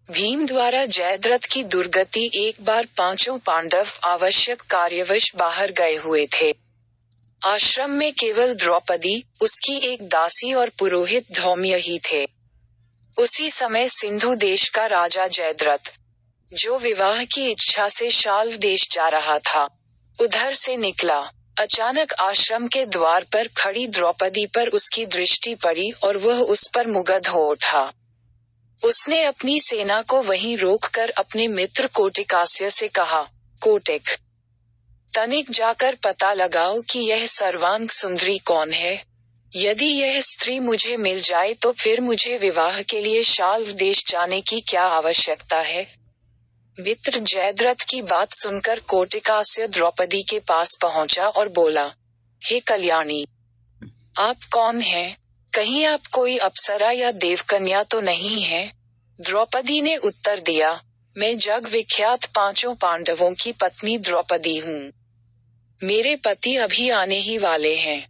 भीम द्वारा जयद्रथ की दुर्गति। एक बार पांचों पांडव आवश्यक कार्यवश बाहर गए हुए थे। आश्रम में केवल द्रौपदी, उसकी एक दासी और पुरोहित धौम्य ही थे। उसी समय सिंधु देश का राजा जयद्रथ, जो विवाह की इच्छा से शाल्व देश जा रहा था, उधर से निकला। अचानक आश्रम के द्वार पर खड़ी द्रौपदी पर उसकी दृष्टि पड़ी और वह उस पर मुग्ध हो उठा। उसने अपनी सेना को वहीं रोककर अपने मित्र कोटिकास्य से कहा, कोटिक, तनिक जाकर पता लगाओ कि यह सर्वांग सुंदरी कौन है। यदि यह स्त्री मुझे मिल जाए तो फिर मुझे विवाह के लिए शाल्व देश जाने की क्या आवश्यकता है। मित्र जयद्रथ की बात सुनकर कोटिकास्य द्रौपदी के पास पहुंचा और बोला, हे कल्याणी, आप कौन हैं? कहीं आप कोई अप्सरा या देवकन्या तो नहीं है? द्रौपदी ने उत्तर दिया, मैं जग विख्यात पांचों पांडवों की पत्नी द्रौपदी हूँ। मेरे पति अभी आने ही वाले हैं,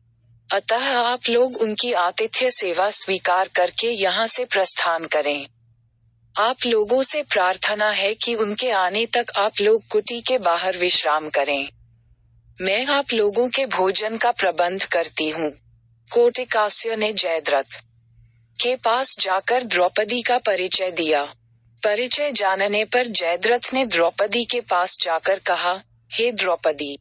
अतः आप लोग उनकी आतिथ्य सेवा स्वीकार करके यहाँ से प्रस्थान करें। आप लोगों से प्रार्थना है कि उनके आने तक आप लोग कुटी के बाहर विश्राम करें। मैं आप लोगों के भोजन का प्रबंध करती हूँ। कोटिकास्य ने जयद्रथ के पास जाकर द्रौपदी का परिचय दिया। परिचय जानने पर जयद्रथ ने द्रौपदी के पास जाकर कहा, हे द्रौपदी,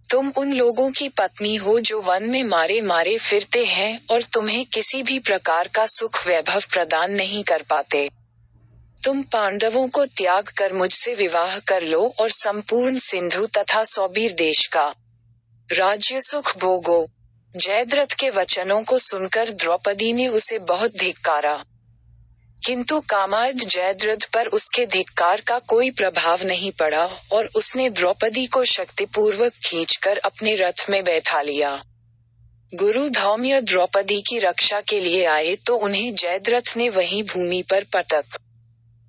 तुम उन लोगों की पत्नी हो जो वन में मारे मारे फिरते हैं और तुम्हें किसी भी प्रकार का सुख वैभव प्रदान नहीं कर पाते। तुम पांडवों को त्याग कर मुझसे विवाह कर लो और संपूर्ण सिंधु तथा सौबीर देश का राज्य सुख भोगो। जयद्रथ के वचनों को सुनकर द्रौपदी ने उसे बहुत धिक्कारा, किंतु कामार्ज जयद्रथ पर उसके धिक्कार का कोई प्रभाव नहीं पड़ा और उसने द्रौपदी को शक्तिपूर्वक खींचकर अपने रथ में बैठा लिया। गुरु धौम्य द्रौपदी की रक्षा के लिए आए तो उन्हें जयद्रथ ने वहीं भूमि पर पटक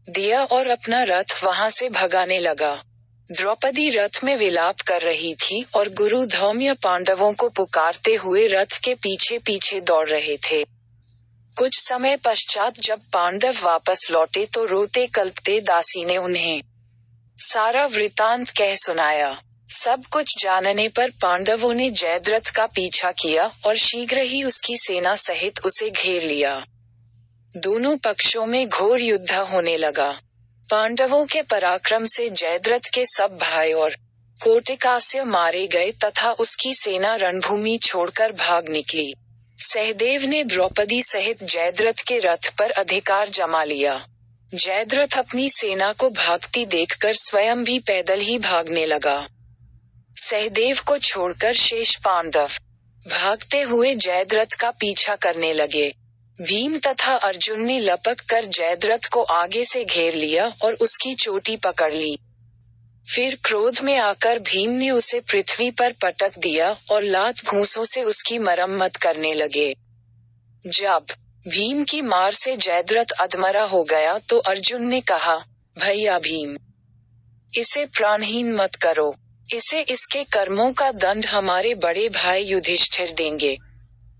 दिया और अपना रथ वहां से भगाने लगा। द्रौपदी रथ में विलाप कर रही थी और गुरु धौम्य पांडवों को पुकारते हुए रथ के पीछे पीछे दौड़ रहे थे। कुछ समय पश्चात जब पांडव वापस लौटे तो रोते कल्पते दासी ने उन्हें सारा वृतांत कह सुनाया। सब कुछ जानने पर पांडवों ने जयद्रथ का पीछा किया और शीघ्र ही उसकी सेना सहित उसे घेर लिया। दोनों पक्षों में घोर युद्ध होने लगा। पांडवों के पराक्रम से जयद्रथ के सब भाई और कोटिकास्य मारे गए तथा उसकी सेना रणभूमि छोड़कर भाग निकली। सहदेव ने द्रौपदी सहित जयद्रथ के रथ पर अधिकार जमा लिया। जयद्रथ अपनी सेना को भागती देखकर स्वयं भी पैदल ही भागने लगा। सहदेव को छोड़कर शेष पांडव भागते हुए जयद्रथ का पीछा करने लगे। भीम तथा अर्जुन ने लपक कर जयद्रथ को आगे से घेर लिया और उसकी चोटी पकड़ ली। फिर क्रोध में आकर भीम ने उसे पृथ्वी पर पटक दिया और लात घूंसों से उसकी मरम्मत करने लगे। जब भीम की मार से जयद्रथ अधमरा हो गया तो अर्जुन ने कहा, भैया भीम, इसे प्राणहीन मत करो। इसे इसके कर्मों का दंड हमारे बड़े भाई युधिष्ठिर देंगे।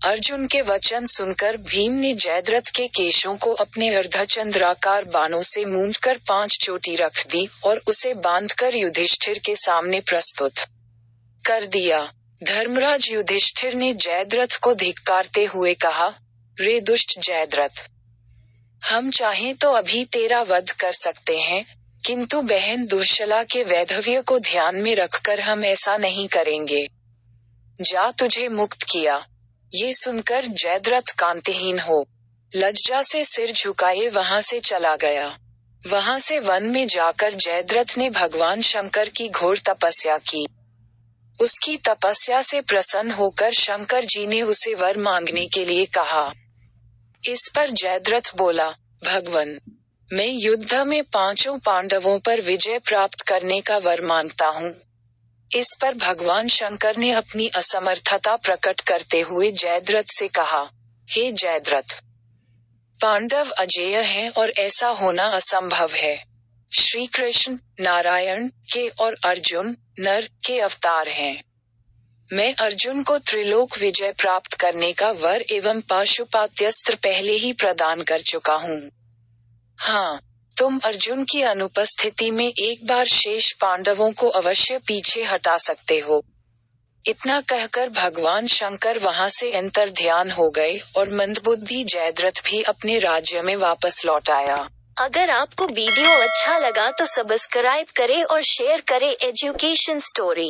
अर्जुन के वचन सुनकर भीम ने जयद्रथ के केशों को अपने अर्धचंद्राकार बाणों से मूंदकर 5 चोटी रख दी और उसे बांधकर युधिष्ठिर के सामने प्रस्तुत कर दिया। धर्मराज युधिष्ठिर ने जयद्रथ को धिक्कारते हुए कहा, रे दुष्ट जयद्रथ, हम चाहें तो अभी तेरा वध कर सकते हैं, किंतु बहन दुश्शला के वैधव्य को ध्यान में रखकर हम ऐसा नहीं करेंगे। जा, तुझे मुक्त किया। ये सुनकर जयद्रथ कांतिहीन हो लज्जा से सिर झुकाए वहां से चला गया। वहां से वन में जाकर जयद्रथ ने भगवान शंकर की घोर तपस्या की। उसकी तपस्या से प्रसन्न होकर शंकर जी ने उसे वर मांगने के लिए कहा। इस पर जयद्रथ बोला, भगवान, मैं युद्ध में पांचों पांडवों पर विजय प्राप्त करने का वर मांगता हूँ। इस पर भगवान शंकर ने अपनी असमर्थता प्रकट करते हुए जयद्रथ से कहा, हे जयद्रथ, पांडव अजेय हैं और ऐसा होना असंभव है। श्री कृष्ण नारायण के और अर्जुन नर के अवतार हैं। मैं अर्जुन को त्रिलोक विजय प्राप्त करने का वर एवं पाशुपात्यस्त्र पहले ही प्रदान कर चुका हूँ। हाँ, तुम अर्जुन की अनुपस्थिति में एक बार शेष पांडवों को अवश्य पीछे हटा सकते हो। इतना कहकर भगवान शंकर वहां से अंतर्ध्यान हो गए और मंदबुद्धि जयद्रथ भी अपने राज्य में वापस लौट आया। अगर आपको वीडियो अच्छा लगा तो सब्सक्राइब करें और शेयर करें एजुकेशन स्टोरी।